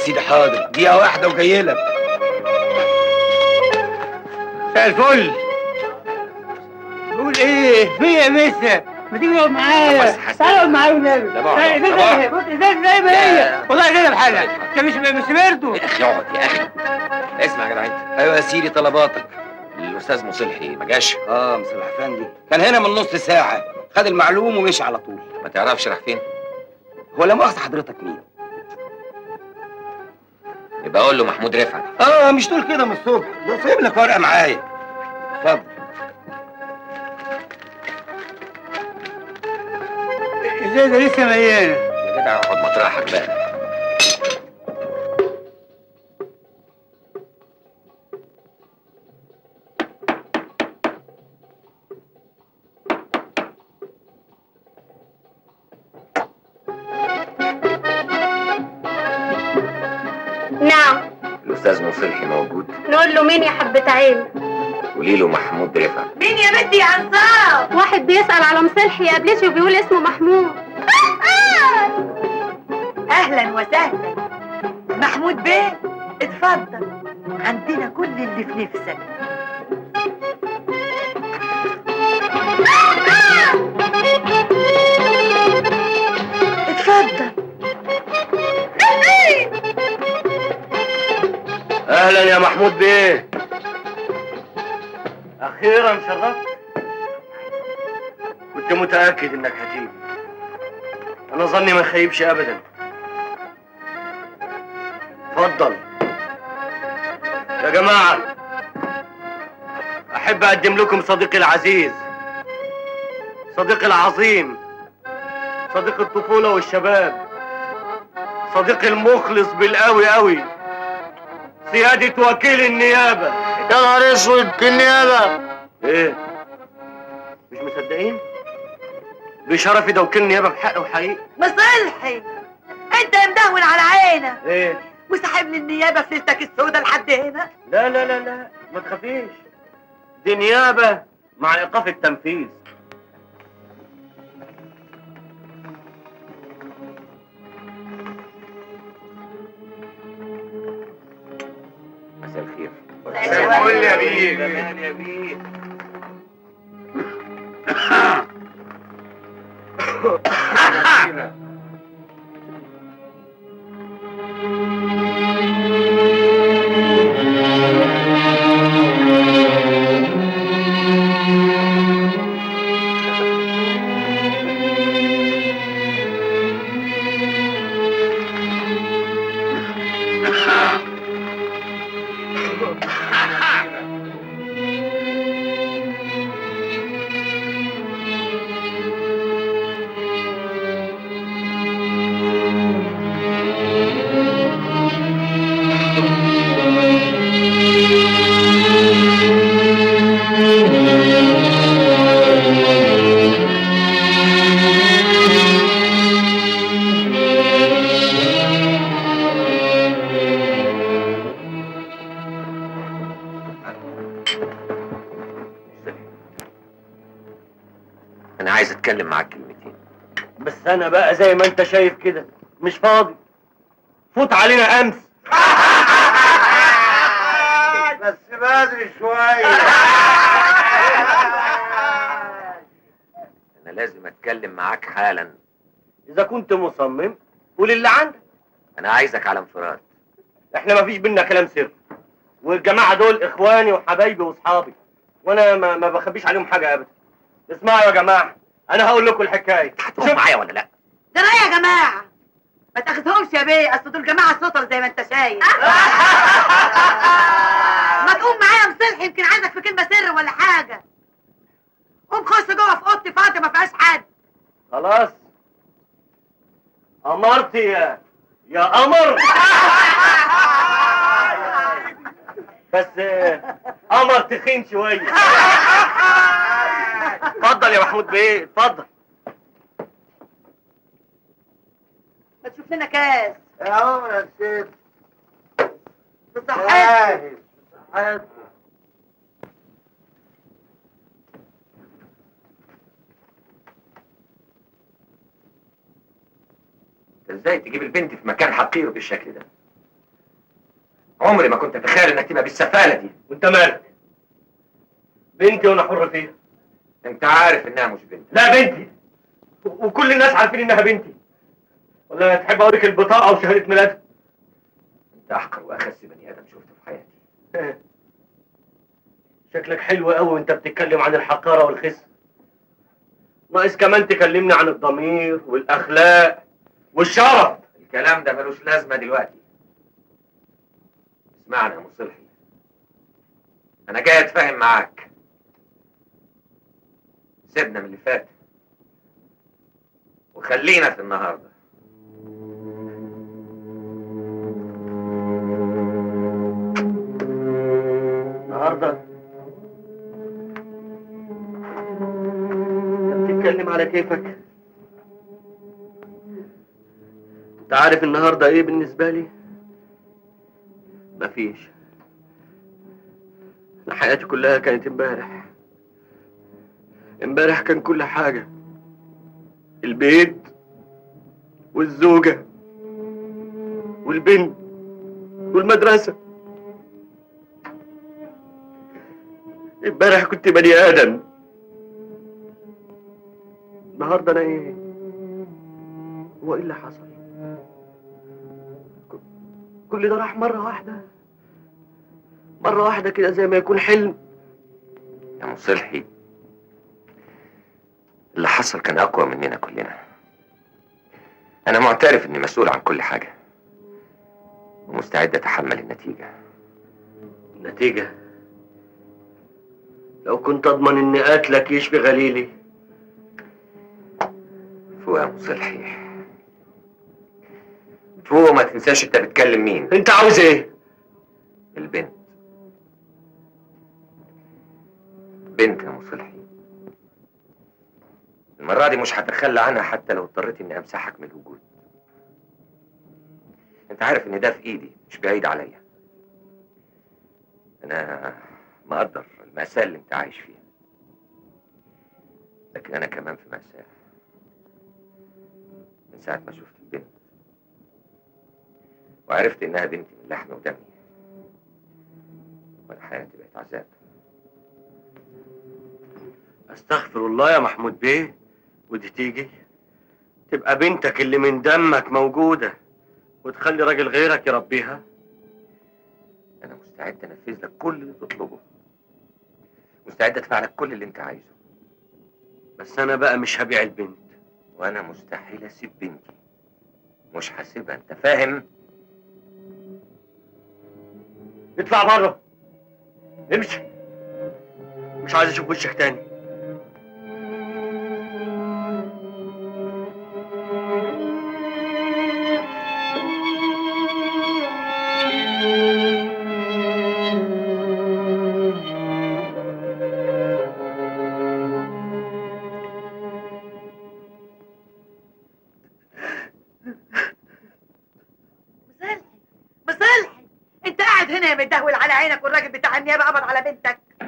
سيدي حاضر، دقيقة واحدة وجاي لك. مساء الفل. بقول ايه؟ في يا مستر؟ ما تيجي تقعد معايا؟ تعالى اقعد معايا والنبي. بص ازاي زي ما هي، والله زي بحالها. انت مش سمعته؟ يا اخي اقعد يا اخي. اسمع يا جدع انت. ايوه يا سيدي، طلباتك. الاستاذ مصلحي ما جاش؟ مصلح افندي كان هنا من نص ساعة، خد المعلوم ومشي على طول. ما تعرفش راح فين؟ هو لا مؤاخذة حضرتك مين؟ يبقى اقول له محمود رفعت. مش تقول كده من الصبح، ده سايب لك ورقة معايا. اتفضل. ازاي ده لسه مليانة؟ يا جدع اقعد مطرحك بقى. نعم. الاستاذ مصلحي موجود؟ نقول له مين يا حبة عين؟ قولي له محمود رفعت. مين يا بنتي يا عنصار؟ واحد بيسأل على مصلحي يا قبلش وبيقول اسمه محمود. اهلا وسهلا محمود بيه، اتفضل، عندنا كل اللي في نفسك. اتفضل. اهلا يا محمود بيه. اخيرا شرفت. كنت متاكد انك هتيجي. انا ظني ما يخيبش ابدا. اتفضل يا جماعه. احب اقدم لكم صديقي العزيز، صديقي العظيم، صديق الطفوله والشباب، صديقي المخلص بالقوي قوي، سيادة وكيل النيابة. يا نهار اسود، النيابة ايه؟ مش مصدقين؟ بشرفي ده وكيل النيابة بحق وحقيقي. مصلحي، انت مدهون على عينك ايه؟ وسحب لي النيابة في ليلتك السوداء لحد هنا. لا لا لا لا، ما تخافيش، دي نيابة مع ايقاف التنفيذ. مساء الخير. مساء الفل يا بيه. زمان يا بيه. انا عايز اتكلم معاك كلمتين. بس انا بقى زي ما انت شايف كده مش فاضي. فوت علينا امس. بس بدري شويه. انا لازم اتكلم معاك حالا. اذا كنت مصمم قول اللي عندك. انا عايزك على انفراد. احنا ما فيش بينا كلام سر، والجماعه دول اخواني وحبايبي واصحابي، وانا ما بخبيش عليهم حاجه ابدا. اسمعوا يا جماعه، انا هقول لكم الحكايه. هتقف معايا ولا لا؟ ده انا يا جماعة ما تاخدهمش يا بيه، اصل دول جماعة سطر زي ما انت شايف. ما تقوم معايا مصلحي، يمكن عايزك في كلمة سر ولا حاجة. قوم خش جوه في اوضتي فاضية ما فيهاش حد. خلاص امرت يا قمر. بس قمر تخين شويه. اتفضل يا محمود بيه، اتفضل. ما تشوف لنا كاس. يا عمر يا سيد. بصحتك. ازاي تجيب البنت في مكان حقير بالشكل ده؟ عمري ما كنت اتخيل انك تبقى بالسفاله دي. وانت مالك؟ بنتي وانا حر فيها. انت عارف انها مش بنت. لا بنتي، وكل الناس عارفين انها بنتي. ولا تحب اوريك البطاقه وشهاده ميلادها؟ انت احقر واخس بني ادم شفته في حياتي. شكلك حلو قوي وانت بتتكلم عن الحقاره والخس. ناقص كمان تكلمني عن الضمير والاخلاق والشرف. الكلام ده ملوش لازمه دلوقتي. اسمعني يا مصلحي، انا جاي اتفاهم معاك. سيبنا من اللي فات وخلينا في النهارده. النهارده انت بتتكلم على كيفك. انت عارف النهارده ايه بالنسبه لي؟ مفيش. انا حياتي كلها كانت امبارح. امبارح كان كل حاجه، البيت والزوجه والبنت والمدرسه. امبارح كنت بني ادم. النهارده انا ايه؟ هو ايه اللي حصل؟ كل ده راح مره واحده، مره واحده كده زي ما يكون حلم. يا مصلحي، اللي حصل كان اقوى مننا كلنا. انا معترف اني مسؤول عن كل حاجه ومستعد اتحمل النتيجه. النتيجه؟ لو كنت اضمن ان قتلك يشفي غليلي. فوق يا مصلحي، فوق. ما تنساش انت بتكلم مين. انت عاوز ايه؟ البنت. بنت يا مصلحي، المرة دي مش هتخلى عنها حتى لو اضطريت اني امسحك من الوجود. انت عارف ان ده في ايدي، مش بعيد عليا. انا مقدر المأساة اللي انت عايش فيها، لكن انا كمان في مأساة. من ساعة ما شفت البنت وعرفت انها بنتي من لحم ودمي، وانا حياتي بقت عذاب. استغفر الله يا محمود بيه. ودي تيجي تبقى بنتك اللي من دمك موجودة وتخلي راجل غيرك يربيها؟ انا مستعد انفذ لك كل اللي تطلبه، مستعد ادفع لك كل اللي انت عايزه، بس انا بقى مش هبيع البنت. وانا مستحيل اسيب بنتي. مش هسيبها، انت فاهم؟ اطلع بره، امشي، مش عايز اشوف وشك تاني. مصلحي، انت قاعد هنا يا متدهول على عينك والراجل بتاع النيابه قبض على بنتك.